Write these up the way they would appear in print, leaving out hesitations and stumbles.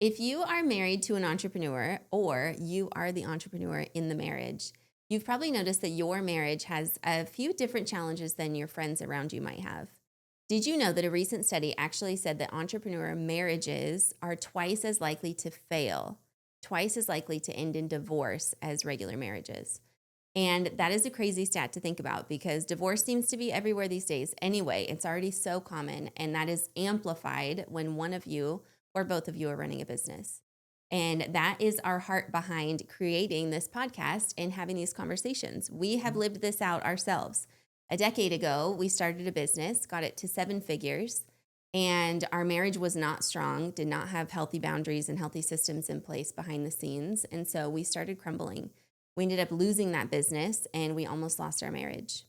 If you are married to an entrepreneur or you are the entrepreneur in the marriage, you've probably noticed that your marriage has a few different challenges than your friends around you might have. Did you know that a recent study actually said that entrepreneur marriages are twice as likely to fail, twice as likely to end in divorce as regular marriages? And that is a crazy stat to think about because divorce seems to be everywhere these days. Anyway, it's already so common, and that is amplified when one of you or both of you are running a business. And that is our heart behind creating this podcast and having these conversations. We have lived this out ourselves. A decade ago, we started a business, got it to seven figures, and our marriage was not strong, did not have healthy boundaries and healthy systems in place behind the scenes. And so we started crumbling. We ended up losing that business and we almost lost our marriage.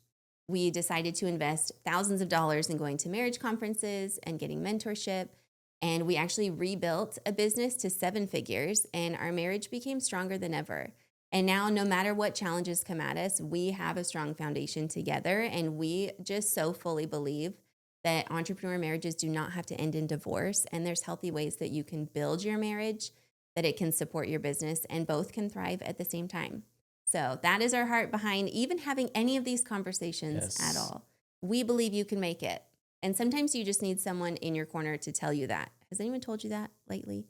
We decided to invest thousands of dollars in going to marriage conferences and getting mentorship. And we actually rebuilt a business to seven figures, and our marriage became stronger than ever. And now, no matter what challenges come at us, we have a strong foundation together. And we just so fully believe that entrepreneur marriages do not have to end in divorce. And there's healthy ways that you can build your marriage, that it can support your business, and both can thrive at the same time. So that is our heart behind even having any of these conversations at Yes. all. We believe you can make it. And sometimes you just need someone in your corner to tell you that. Has anyone told you that lately?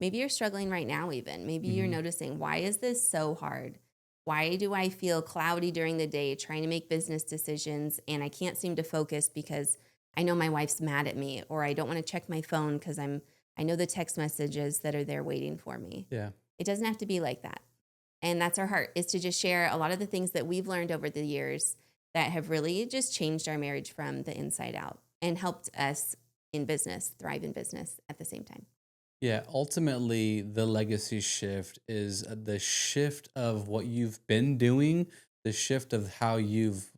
Maybe you're struggling right now, even. Maybe you're hmm noticing, why is this so hard? Why do I feel cloudy during the day trying to make business decisions and I can't seem to focus because I know my wife's mad at me, or I don't want to check my phone because I know the text messages that are there waiting for me. Yeah. It doesn't have to be like that. And that's our heart, is to just share a lot of the things that we've learned over the years that have really just changed our marriage from the inside out and helped us in business, thrive in business at the same time. Yeah. Ultimately, the legacy shift is the shift of what you've been doing, the shift of how you've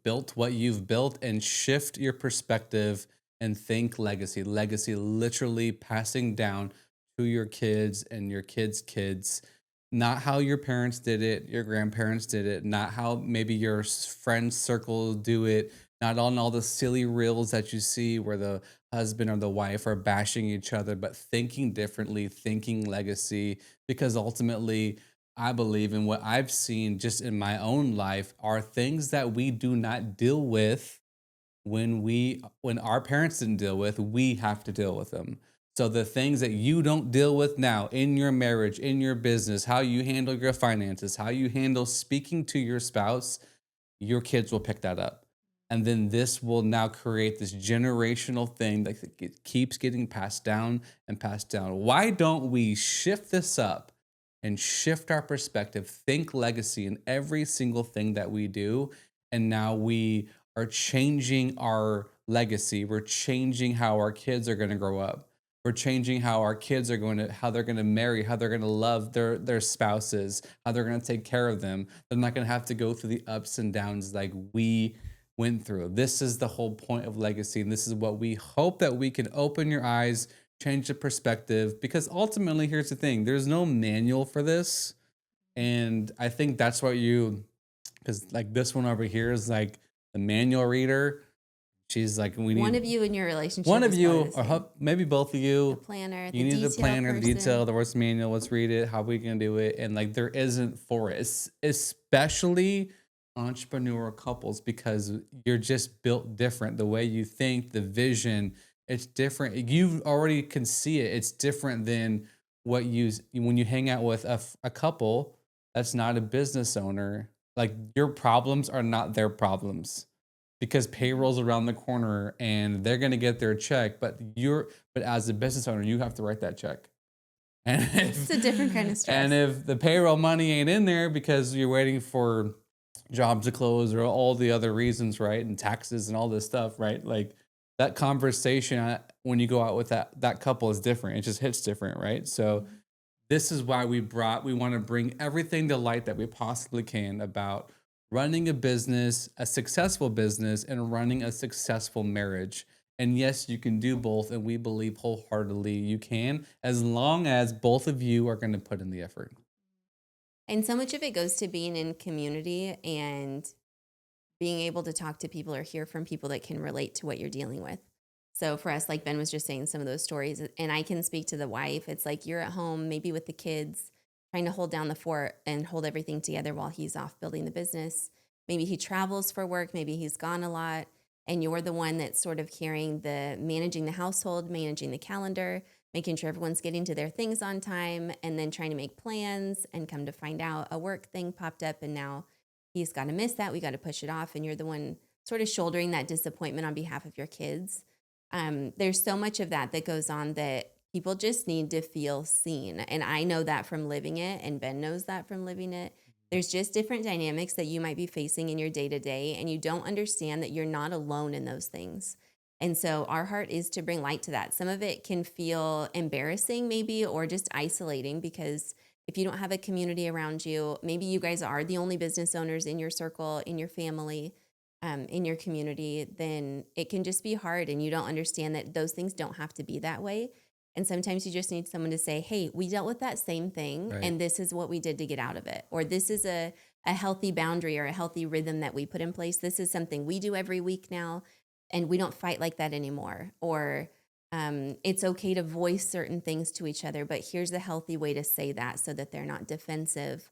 built what you've built, and shift your perspective and think legacy. Legacy literally passing down to your kids and your kids' kids. Not how your parents did it, your grandparents did it, not how maybe your friend circle do it, not on all the silly reels that you see where the husband or the wife are bashing each other, but thinking differently, thinking legacy. Because ultimately, I believe in what I've seen just in my own life are things that we do not deal with when our parents didn't deal with, we have to deal with them. So the things that you don't deal with now in your marriage, in your business, how you handle your finances, how you handle speaking to your spouse, your kids will pick that up. And then this will now create this generational thing that keeps getting passed down and passed down. Why don't we shift this up and shift our perspective, think legacy in every single thing that we do? And now we are changing our legacy. We're changing how our kids are going to grow up. We're changing how our kids are going to, how they're going to marry, how they're going to love their spouses, how they're going to take care of them. They're not going to have to go through the ups and downs like we went through. This is the whole point of legacy. And this is what we hope that we can open your eyes, change the perspective. Because ultimately, here's the thing, there's no manual for this. And I think that's what because like this one over here is like the manual reader. She's like, we One need of you in your one relationship of is probably the you, or same. maybe both of The you, planner, the you need the detail planner, the detail, person. the words manual. Let's read it. How we gonna do it? And like, there isn't for it, especially entrepreneur couples, because you're just built different. The way you think, the vision, it's different. You already can see it. It's different than when you hang out with a couple that's not a business owner. Like, your problems are not their problems because Mhm. payroll's around the corner and they're going to get their check, but as a business owner you have to write that check. and It's a different kind if of and stress. if the payroll money ain't in there because you're waiting for jobs to close or all the other reasons, right, and taxes and all this stuff, right, like, that conversation, when you go out with that couple, is different. It just hits different, right? So Mhm. this is why we want to bring everything to light that we possibly can about running a business, a successful business, and running a successful marriage. And yes, you can do both, and we believe wholeheartedly you can, as long as both of you are going to put in the effort. And so much of it goes to being in community and being able to talk to people or hear from people that can relate to what you're dealing with. So for us, like Ben was just saying some of those stories, and I can speak to the wife. It's like you're at home, maybe with the kids, trying to hold down the fort and hold everything together while he's off building the business. Maybe he travels for work, maybe he's gone a lot, and you're the one that's sort of carrying the managing the household, managing the calendar, making sure everyone's getting to their things on time, and then trying to make plans and come to find out a work thing popped up and now he's got to miss that. We got to push it off. And you're the one sort of shouldering that disappointment on behalf of your kids. There's so much of that that goes on that people just need to feel seen. And I know that from living it, and Ben knows that from living it. There's just different dynamics that you might be facing in your day to day, and you don't understand that you're not alone in those things. And so, our heart is to bring light to that. Some of it can feel embarrassing, maybe, or just isolating because if you don't have a community around you, maybe you guys are the only business owners in your circle, in your family, in your community, then it can just be hard and you don't understand that those things don't have to be that way. And sometimes you just need someone to say, hey, we dealt with that same thing Right. and this is what we did to get out of it. Or this is a healthy boundary or a healthy rhythm that we put in place. This is something we do every week now and we don't fight like that anymore. Or it's okay to voice certain things to each other, but here's a healthy way to say that so that they're not defensive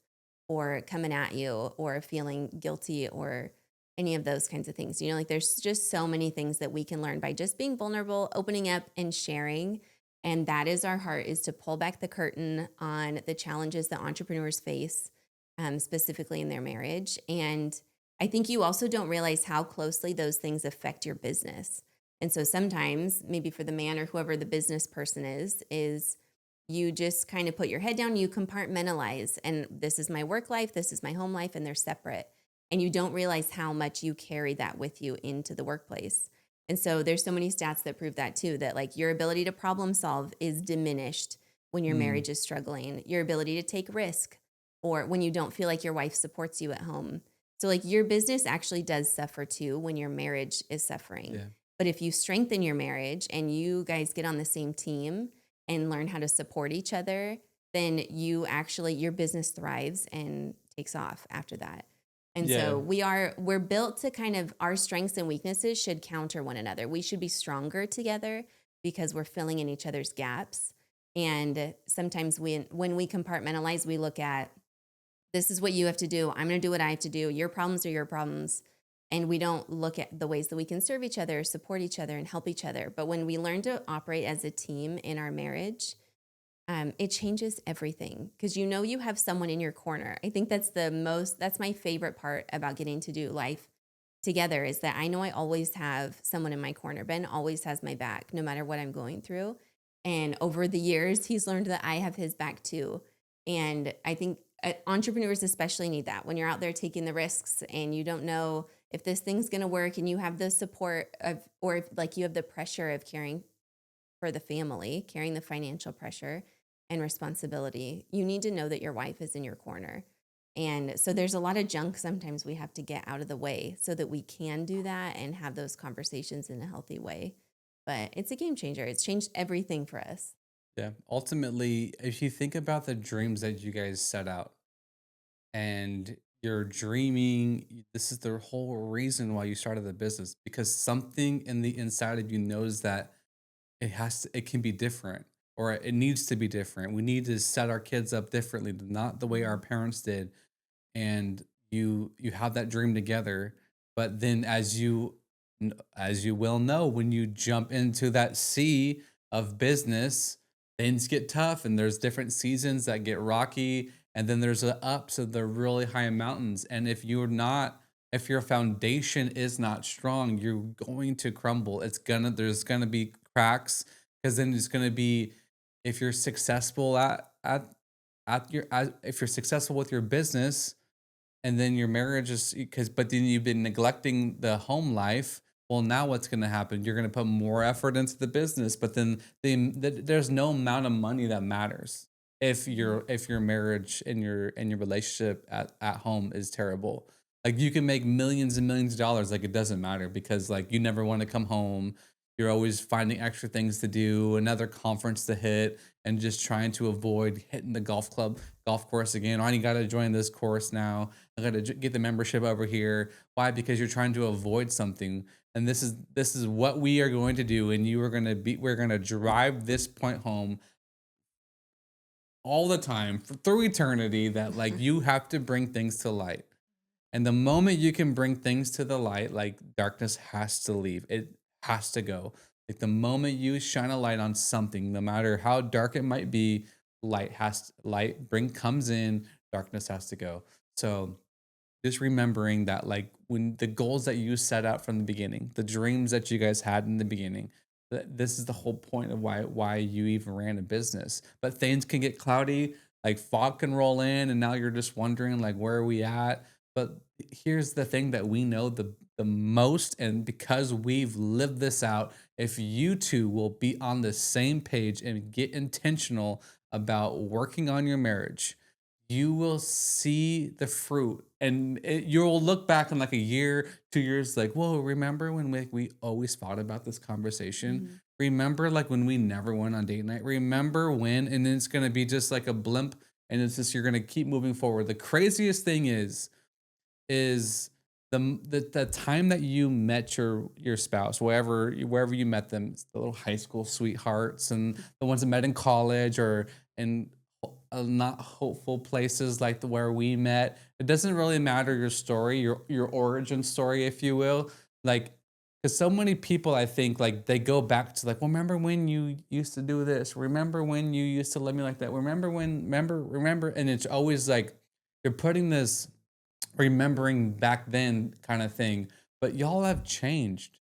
or coming at you or feeling guilty or any of those kinds of things. You know, like there's just so many things that we can learn by just being vulnerable, opening up and sharing. And that is our heart is to pull back the curtain on the challenges that entrepreneurs face, specifically in their marriage. And I think you also don't realize how closely those things affect your business. And so sometimes, maybe for the man or whoever the business person is you just kind of put your head down, you compartmentalize, and this is my work life, this is my home life, and they're separate. And you don't realize how much you carry that with you into the workplace. And so there's so many stats that prove that too, that like your ability to problem solve is diminished when your Mm, marriage is struggling, your ability to take risk, or when you don't feel like your wife supports you at home. So like your business actually does suffer too when your marriage is suffering. yeah. But if you strengthen your marriage and you guys get on the same team and learn how to support each other, then you actually your business thrives and takes off after that. And Yeah. so we're built to kind of our strengths and weaknesses should counter one another. We should be stronger together because we're filling in each other's gaps. And sometimes when we compartmentalize, we look at this is what you have to do. I'm going to do what I have to do. Your problems are your problems. And we don't look at the ways that we can serve each other, support each other, and help each other. But when we learn to operate as a team in our marriage, it changes everything because you know you have someone in your corner. I think that's my favorite part about getting to do life together is that I know I always have someone in my corner. Ben always has my back no matter what I'm going through. And over the years, he's learned that I have his back too. And I think entrepreneurs especially need that when you're out there taking the risks and you don't know if this thing's going to work and you have the support of, or if like you have the pressure of caring for the family, carrying the financial pressure and responsibility, you need to know that your wife is in your corner. And so there's a lot of junk sometimes we have to get out of the way so that we can do that and have those conversations in a healthy way. But it's a game changer. It's changed everything for us. Yeah. Ultimately, if you think about the dreams that you guys set out and you're dreaming, this is the whole reason why you started the business because something in the inside of you knows that it can be different or it needs to be different. We need to set our kids up differently, not the way our Mhm. parents did. And you have that dream together, but then as you will know, when you jump into that sea of business, things get tough and there's different seasons that get rocky, and then there's the ups of the really high mountains. And if your foundation is not strong, you're going to crumble. There's gonna be cracks because then it's gonna be if you're successful if you're successful with your business and then your marriage is because but then you've been neglecting the home life. Well, now what's going to happen? You're going to put more effort into the business, but then there's no amount of money that matters Mhm. if your marriage and your relationship at home is terrible. Like you can make millions and millions of dollars, like it doesn't matter because like you never want to come home. You're always finding extra things to do, another conference to hit, and just trying to avoid hitting the golf course again. Oh, you got to join this course now. I got to get the membership over here. Why? Because you're trying to avoid something. and this is what we are going to do, and we're going to drive this point home all the time through eternity, that like you have to bring things to light. And the moment you can bring things to the light, like darkness has to leave. It has to go. Like the moment you shine a light on something, no matter how dark it might be, light bring comes in, darkness has to go. So just remembering that, like, when the goals that you set out from the beginning, the dreams that you guys had in the beginning, this is the whole point of why you even ran a business. But things can get cloudy, like fog can roll in, and now you're just wondering like, where are we at? But here's the thing that we know the most, and because we've lived this out, if you two will be on the same page and get intentional about working on your marriage, you will see the fruit, and you'll look back in like a year, 2 years, like, whoa, remember when we always fought about this conversation? Mhm. Remember like when we never went on date night? Remember when? And then it's going to be just like a blimp, and it's just, you're going to keep moving forward. The craziest thing is the time that you met your spouse, wherever you met them, it's the little high school sweethearts, and the ones that met in college, or in not hopeful places like the where we met. It doesn't really matter your story, your origin story, if you will. Like, because so many people, I think, like they go back to like, well, remember when you used to do this? Remember when you used to love me like that? Remember, and it's always like you're putting this remembering back then kind of thing. But y'all have changed.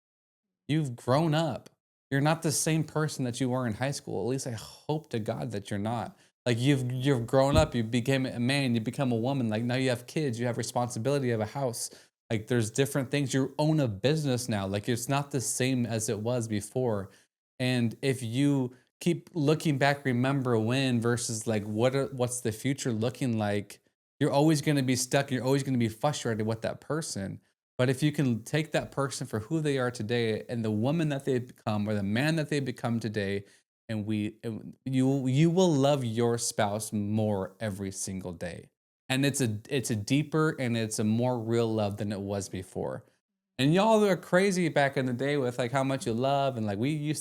You've grown up. You're not the same person that you were in high school. At least I hope to God that you're not. Like you've grown up, you became a man, you become a woman. Like now you have kids, you have responsibility, you have a house. Like there's different things. You own a business now. Like it's not the same as it was before. And if you keep looking back, remember when versus like what's the future looking like, you're always going to be stuck. You're always going to be frustrated with that person. But if you can take that person for who they are today, and the woman that they become or the man that they become today, you will love your spouse more every single day. And it's a deeper and it's a more real love than it was before. And y'all are crazy back in the day with like how much you love, and like we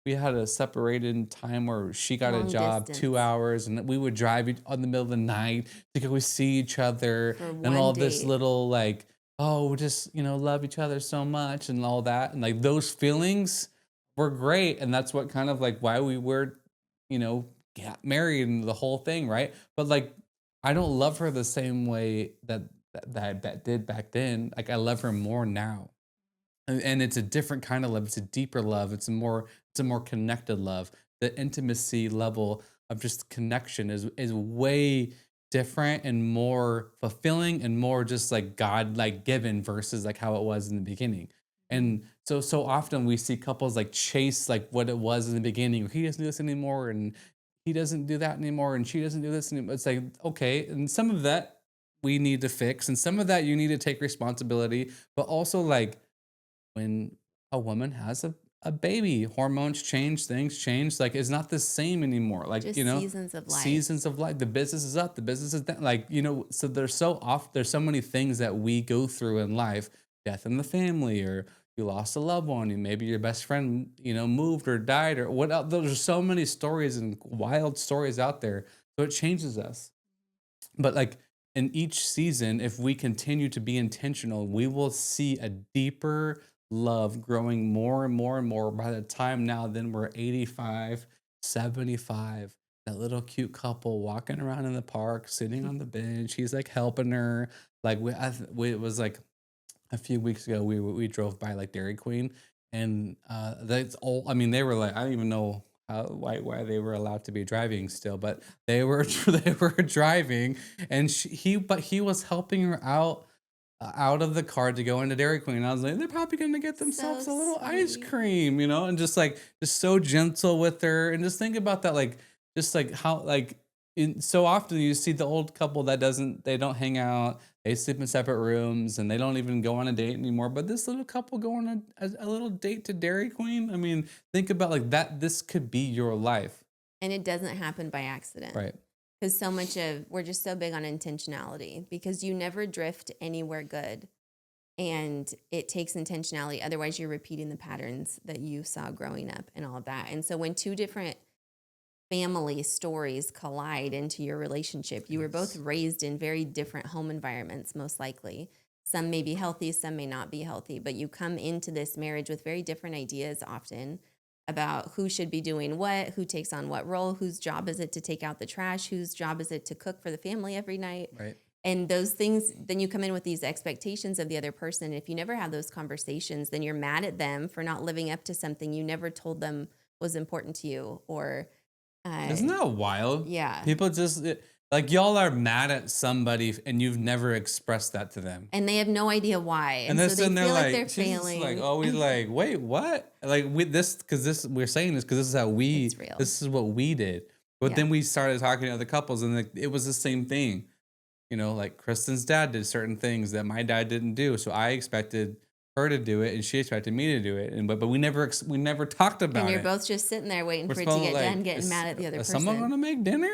had a separated time where she got a Long job 2 distance hours, and we would drive on the middle of the night to go see each other, for and one all this date. little like, oh, we just, love each other so much and all that. And like those feelings were great. And that's what kind of like why we were, you know, got married and the whole thing, right? But like I don't love her the same way that did back then. Like I love her more now, and it's a different kind of love. It's a deeper love. It's a more connected love. The intimacy level of just connection is way different and more fulfilling and more just like God like given versus like how it was in the beginning. Mhm. And so often we see couples like chase like what it was in the beginning. He doesn't do this anymore, and he doesn't do that anymore, and she doesn't do this anymore. It's like, okay, and some of that we need to fix, and some of that you need to take responsibility, but also like when a woman has a baby, hormones change, things change, like it's not the same anymore. Like, Just seasons of life. seasons of life, the business is up, the business is down. Like, so there's so many things that we go through in life, death in the family, or you lost a loved one, and maybe your best friend, moved or died, or what else. There's so many stories and wild stories out there. So it changes us. But like in each season, if we continue to be intentional, we will see a deeper love growing more and more and more. By the time now, then we're 85, 75. That little cute couple walking around in the park, sitting on the bench. He's like helping her. Like it was like a few weeks ago, we drove by like Dairy Queen, and that's all. I mean, they were like, I don't even know why they were allowed to be driving still, but they were they were driving, and he was helping her out of the car to go into Dairy Queen. I was like, they're probably gonna get So themselves a little ice sweet. cream, and just so gentle with her, and just think about that, like just like how like so often you see the old couple that they don't hang out, they sleep in separate rooms, and they don't even go on a date anymore. But this little couple go on a little date to Dairy Queen. I mean, think about like that. This could be your life, And it doesn't happen by accident. right? Because so much of we're just so big on intentionality because you never drift anywhere good And it takes intentionality. Otherwise, you're repeating the patterns that you saw growing up and all of that. And so when two different family stories collide into your relationship, you were both Yes. raised in very different home environments, most likely. Some may be healthy, some may not be healthy, but you come into this marriage with very different ideas often about who should be doing what, who takes on what role, whose job is it to take out the trash, whose job is it to cook for the family every night. Right. And those things, then you come in with these expectations of the other person. And if you never have those conversations, then you're mad at them for not living up to something you never told them was important to you. Or, uh, Isn't that wild? yeah. People just like y'all are mad at somebody and you've never expressed that to them. And they have no idea why. And And they're so they sitting there feel like they're like she's just like failing. always like, wait, what? Like with this because this we're saying this because this is how It's real. this is what we did. But Yeah. then we started talking to other couples and like, it was the same thing. Like Kristen's dad did certain things that my dad didn't do. So I expected her to do it and she expected me to do it. And but we never talked And about you're it. both just sitting there waiting We're for it to supposed get like, done, getting mad at the other is person. someone gonna make dinner?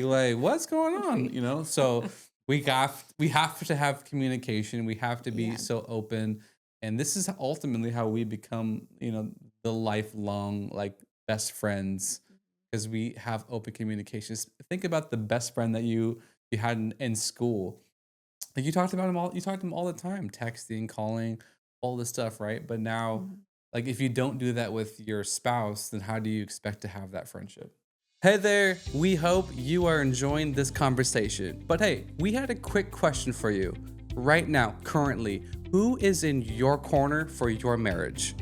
Like what's going on? Right. So we have to have communication. We have to be Yeah. so open. And this is ultimately how we become, the lifelong like best friends because we have open communications. Think about the best friend that you had in school. Like you talked about him all you talked to him all the time, texting, calling, all this stuff, right? But now, Mhm. like if you don't do that with your spouse, then how do you expect to have that friendship? Hey there, we hope you are enjoying this conversation. But hey, we had a quick question for you. Right now, currently, who is in your corner for your marriage?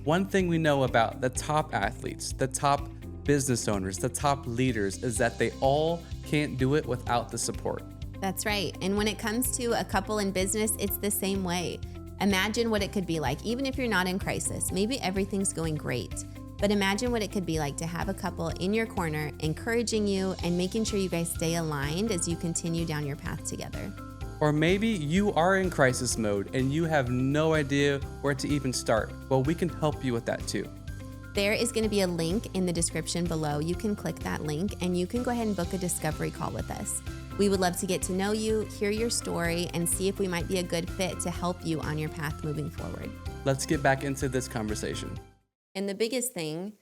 One thing we know about the top athletes, the top business owners, the top leaders is that they all can't do it without the support. That's right. And when it comes to a couple in business, it's the same way. Imagine what it could be like, even if you're not in crisis. Maybe everything's going great. But imagine what it could be like to have a couple in your corner, encouraging you and making sure you guys stay aligned as you continue down your path together. Or maybe you are in crisis mode and you have no idea where to even start. Well, we can help you with that too. There is going to be a link in the description below. You can click that link and you can go ahead and book a discovery call with us. We would love to get to know you, hear your story, and see if we might be a good fit to help you on your path moving forward. Let's get back into this conversation. And the biggest thing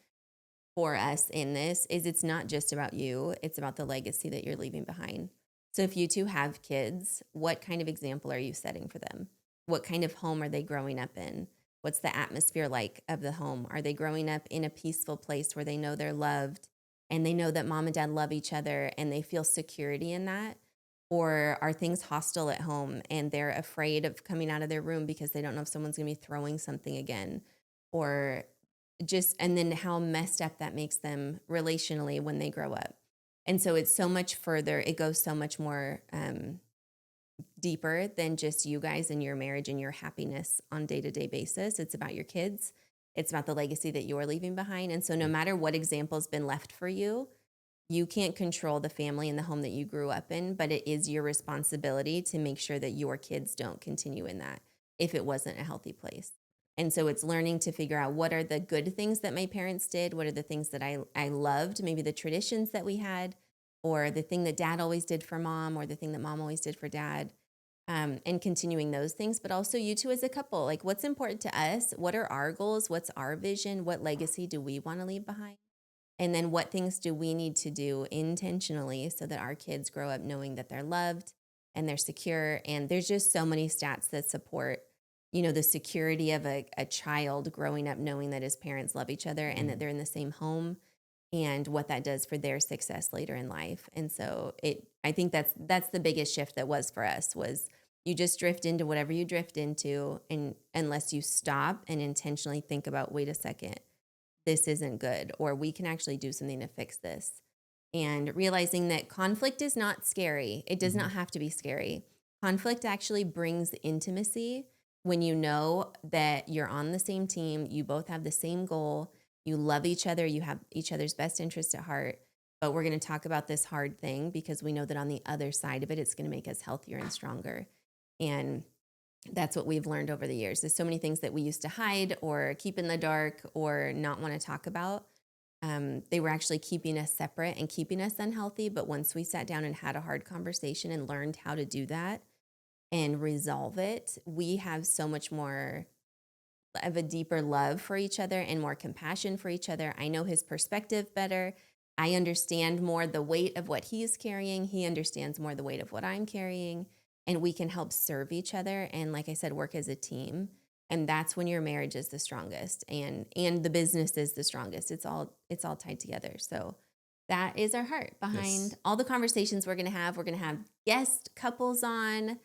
for us in this is it's not just about you, it's about the legacy that you're leaving behind. So if you two have kids, what kind of example are you setting for them? What kind of home are they growing up in? What's the atmosphere like of the home? Are they growing up in a peaceful place where they know they're loved and they know that mom and dad love each other and they feel security in that? Or are things hostile at home and they're afraid of coming out of their room because they don't know if someone's going to be throwing something again? Or and then how messed up that makes them relationally when they grow up. And so it's so much further, it goes so much more deeper than just you guys and your marriage and your happiness on day-to-day basis. It's about your kids. It's about the legacy that you're leaving behind. And so no matter what example's been left for you, you can't control the family and the home that you grew up in, but it is your responsibility to make sure that your kids don't continue in that if it wasn't a healthy place. And so it's learning to figure out what are the good things that my parents did, what are the things that I loved, maybe the traditions that we had, or the thing that dad always did for mom, or the thing that mom always did for dad, and continuing those things. But also you two as a couple, like what's important to us? What are our goals? What's our vision? What legacy do we want to leave behind? And then what things do we need to do intentionally so that our kids grow up knowing that they're loved and they're secure? And there's just so many stats that support, the security of a child growing up knowing that his parents love each other and that they're in the same home and what that does for their success later in life. And so I think that's the biggest shift that was for us was you just drift into whatever you drift into, and unless you stop and intentionally think about, wait a second, this isn't good, or we can actually do something to fix this. And realizing that conflict is not scary. It does not have to be scary. Conflict actually brings intimacy when you know that you're on the same team, you both have the same goal, you love each other, you have each other's best interest at heart. But we're going to talk about this hard thing because we know that on the other side of it, it's going to make us healthier and stronger. And that's what we've learned over the years. There's so many things that we used to hide or keep in the dark or not want to talk about. They were actually keeping us separate and keeping us unhealthy. But once we sat down and had a hard conversation and learned how to do that and resolve it, we have so much more of a deeper love for each other and more compassion for each other. I know his perspective better. I understand more the weight of what he's carrying. He understands more the weight of what I'm carrying. And we can help serve each other. And like I said, work as a team. And that's when your marriage is the strongest and the business is the strongest. It's all tied together. So that is our heart behind Yes. all the conversations we're gonna have. We're gonna have guest couples on,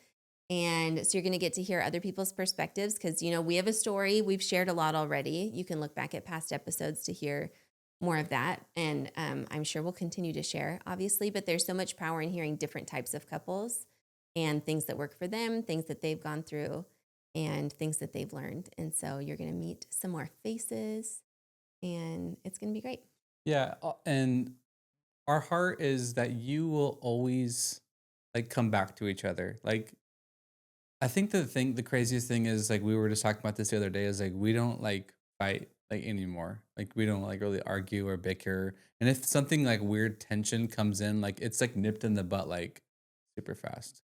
and so you're going to get to hear other people's perspectives because, we have a story. We've shared a lot already. You can look back at past episodes to hear more of that. And I'm sure we'll continue to share, obviously, but there's so much power in hearing different types of couples and things that work for them, things that they've gone through, and things that they've learned. And so you're going to meet some more faces, and it's going to be great. Yeah, and our heart is that you will always like come back to each other. Like I think the craziest thing is like we were just talking about this the other day is like we don't like fight like anymore. Like we don't like really argue or bicker. And if something like weird tension comes in, like it's like nipped in the butt like super fast.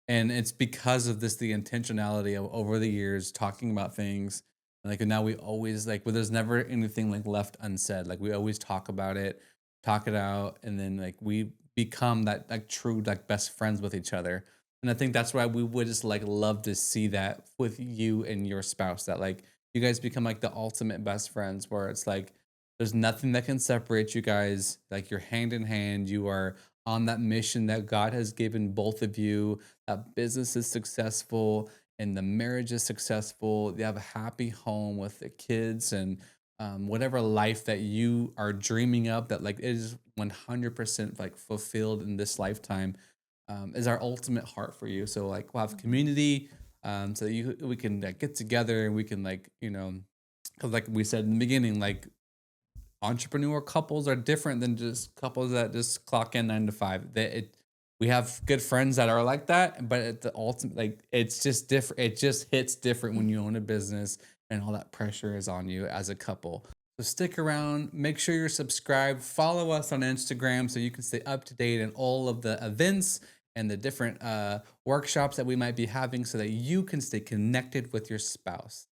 And it's because of this the intentionality of over the years talking about things. Like and now we always like but there's never anything like left unsaid. Like we always talk about it, talk it out, and then like we become that like true like best friends with each other. And I think that's why we would just like love to see that with you and your spouse that like you guys become like the ultimate best friends where it's like there's nothing that can separate you guys. Like you're hand in hand. You are on that mission that God has given both of you. That business is successful and the marriage is successful. You have a happy home with the kids and whatever life that you are dreaming of that like is 100% like fulfilled in this lifetime is our ultimate heart for you. So like we'll have Mhm. community so that you we can like, get together and we can like because like we said in the beginning like entrepreneur couples are different than just couples that just clock in 9 to 5. We have good friends that are like that, but at the ultimate, like it's just different. It just hits different when you own a business and all that pressure is on you as a couple. So stick around, make sure you're subscribed, follow us on Instagram so you can stay up to date on all of the events and the different workshops that we might be having so that you can stay connected with your spouse.